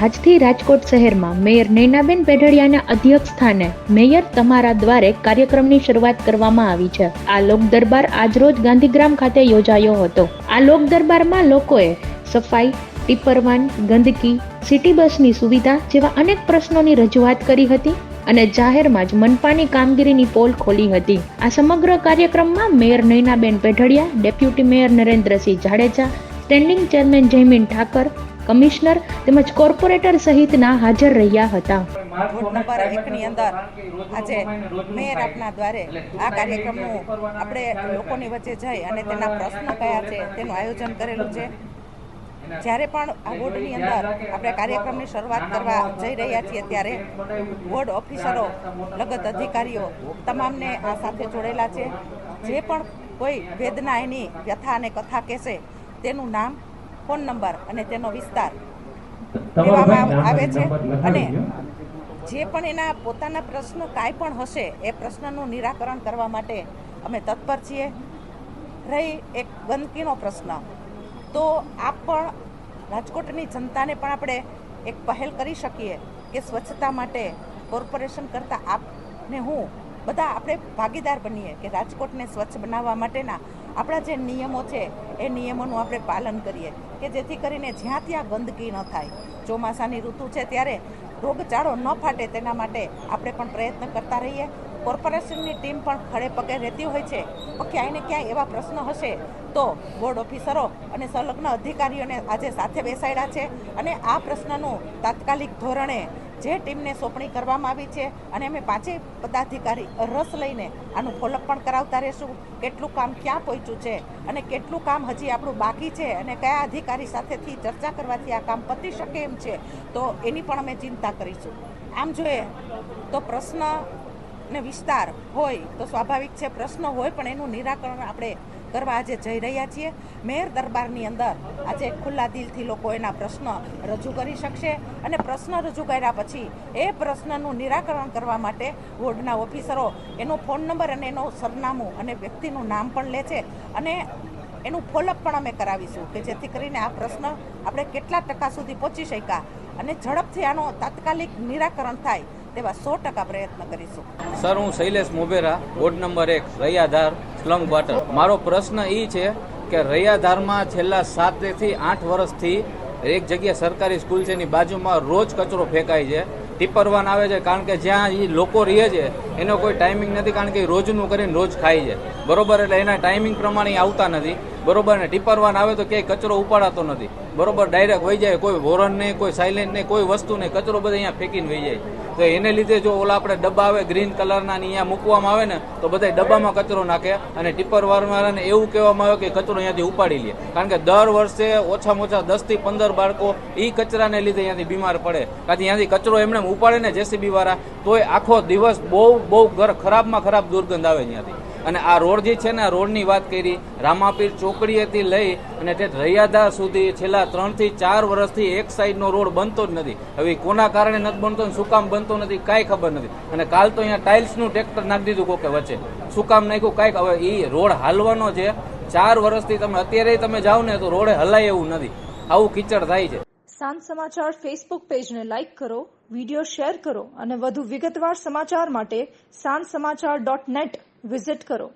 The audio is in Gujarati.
આજથી રાજકોટ શહેરમાં મેયર નૈનાબેન પેઢડિયાના અધ્યક્ષ સ્થાને મેયર તમારા દ્વારે કાર્યક્રમની શરૂઆત કરવામાં આવી છે. આ લોક દરબાર આજરોજ ગાંધીગ્રામ ખાતે યોજાયો હતો. આ લોક દરબારમાં લોકોએ સફાઈ, ટીપરવાન, ગંદકી, સિટી બસની સુવિધા જેવા અનેક પ્રશ્નોની રજૂઆત કરી હતી અને જાહેરમાં જ મનપાની કામગીરીની પોલ ખોલી હતી. આ સમગ્ર કાર્યક્રમમાં mayor Nainaben Pedhadiya, deputy mayor Narendrasinh Jadeja, standing chairman Jaymin Thakar, commissioner તેમજ કોર્પોરેટર સહિતના હાજર રહ્યા હતા. વોર્ડ નંબર 1 ની અંદર આજે મેયર આપના દ્વારે આ કાર્યક્રમનું આપણે લોકોની વચ્ચે જઈ અને તેના પ્રશ્નો કયા છે તેનું આયોજન કરેલું છે. જ્યારે પણ આ વોર્ડની અંદર આપણે કાર્યક્રમની શરૂઆત કરવા જઈ રહ્યા છીએ ત્યારે વોર્ડ ઓફિસરો, લગત અધિકારીઓ તમામને આ સાથે જોડેલા છે. જે પણ કોઈ વેદના એની વ્યથા અને કથા કહેશે તેનું નામ, ફોન નંબર અને તેનો વિસ્તાર કહેવામાં આવે છે અને જે પણ એના પોતાના પ્રશ્ન કાંઈ પણ હશે એ પ્રશ્નનું નિરાકરણ કરવા માટે અમે તત્પર છીએ. રહી એક ગંદકીનો પ્રશ્ન, તો આપ પણ રાજકોટની જનતાને પણ આપણે એક પહેલ કરી શકીએ કે સ્વચ્છતા માટે કોર્પોરેશન કરતાં આપને હું બધા આપણે ભાગીદાર બનીએ કે રાજકોટને સ્વચ્છ બનાવવા માટેના આપણા જે નિયમો છે એ નિયમોનું આપણે પાલન કરીએ કે જેથી કરીને જ્યાં ત્યાં ગંદકી ન થાય. ચોમાસાની ઋતુ છે ત્યારે રોગચાળો ન ફાટે તેના માટે આપણે પણ પ્રયત્ન કરતા રહીએ. કોર્પોરેશનની ટીમ પણ ખડે પગે રહેતી હોય છે. ક્યાંય ને ક્યાંય એવા પ્રશ્નો હશે તો વોર્ડ ઓફિસરો અને સંલગ્ન અધિકારીઓને આજે સાથે બેસાડ્યા છે અને આ પ્રશ્નનું તાત્કાલિક ધોરણે જે ટીમને સોંપણી કરવામાં આવી છે અને અમે 5 પદાધિકારી રસ લઈને આનું ફોલોઅપ પણ કરાવતા રહીશું. કેટલું કામ ક્યાં પહોંચ્યું છે અને કેટલું કામ હજી આપણું બાકી છે અને કયા અધિકારી સાથેથી ચર્ચા કરવાથી આ કામ પતી શકે એમ છે તો એની પણ અમે ચિંતા કરીશું. આમ જોઈએ તો પ્રશ્ન ને વિસ્તાર હોય તો સ્વાભાવિક છે, પ્રશ્નો હોય પણ એનું નિરાકરણ આપણે કરવા આજે જઈ રહ્યા છીએ. મેયર દરબારની અંદર આજે ખુલ્લા દિલથી લોકો એના પ્રશ્ન રજૂ કરી શકશે અને પ્રશ્ન રજૂ કર્યા પછી એ પ્રશ્નનું નિરાકરણ કરવા માટે વોર્ડના ઓફિસરો એનો ફોન નંબર અને એનું સરનામું અને વ્યક્તિનું નામ પણ લે છે અને એનું ફોલોઅપ પણ અમે કરાવીશું કે જેથી કરીને આ પ્રશ્ન આપણે કેટલા ટકા સુધી પહોંચી શક્યા અને ઝડપથી આનો તાત્કાલિક નિરાકરણ થાય તેવા 100% પ્રયત્ન કરીશું. સર, હું Shailesh Mobhera, ward number 1, Raiyadhar, slum quarter. મારો પ્રશ્ન એ છે કે રૈયાધારમાં છેલ્લા 7 થી 8 વર્ષથી એક જગ્યા સરકારી સ્કૂલ છે એની બાજુમાં રોજ કચરો ફેંકાય છે. ટીપરવાન આવે છે કારણ કે જ્યાં એ લોકો રહે છે એનો કોઈ ટાઈમિંગ નથી, કારણ કે રોજનું કરીને રોજ ખાય છે, બરોબર. એટલે એના ટાઈમિંગ પ્રમાણે આવતા નથી, બરોબર. ને ટીપરવાન આવે તો ક્યાંય કચરો ઉપાડાતો નથી, બરોબર. ડાયરેક્ટ વહી જાય, કોઈ વોરન નહીં, કોઈ સાયલેન્ટ નહીં, કોઈ વસ્તુ નહીં, કચરો બધા અહીંયા ફેંકીને વહી જાય. તો એને લીધે જો ઓલા આપણે ડબ્બા આવે ગ્રીન કલરના અહીંયા મૂકવામાં આવે ને તો બધા ડબ્બામાં કચરો નાખે અને ટીપરવાળાને એવું કહેવામાં આવે કે કચરો અહીંયાથી ઉપાડી લે, કારણ કે દર વર્ષે ઓછામાં ઓછા 10 થી 15 બાળકો એ કચરાને લીધે અહીંયાથી બીમાર પડે. કાંથી અહીંયાથી કચરો એમને ઉપાડે ને જેસીબી વાળા તોય આખો દિવસ બહુ ખરાબમાં ખરાબ દુર્ગંધ આવે અહીંયાથી. અને આ રોડ જે છે ને, આ રોડની વાત કરી, રામાપીર ચોકડીએથી લઈ અને તે રૈયાધાર સુધી છેલ્લા 3 થી 4 વર્ષથી એક સાઈડનો રોડ બનતો જ નથી. હવે કોના કારણે નથી બનતો ને શું કામ બનતો નથી કાંઈ ખબર નથી. અને કાલ તો અહીંયા ટાઇલ્સનું ટ્રેક્ટર નાખી દીધું કોકે વચ્ચે, શું કામ નાખ્યું કાંઈક. હવે એ રોડ હાલવાનો છે 4 વર્ષથી, તમે અત્યારે તમે જાઓ ને તો રોડે હલાય એવું નથી, આવું કીચડ થાય છે. સાંજ સમાચાર ફેસબુક પેજને લાઇક કરો, વિડીયો શેર કરો અને વધુ વિગતવાર સમાચાર માટે sanssamachar.net વિઝિટ કરો.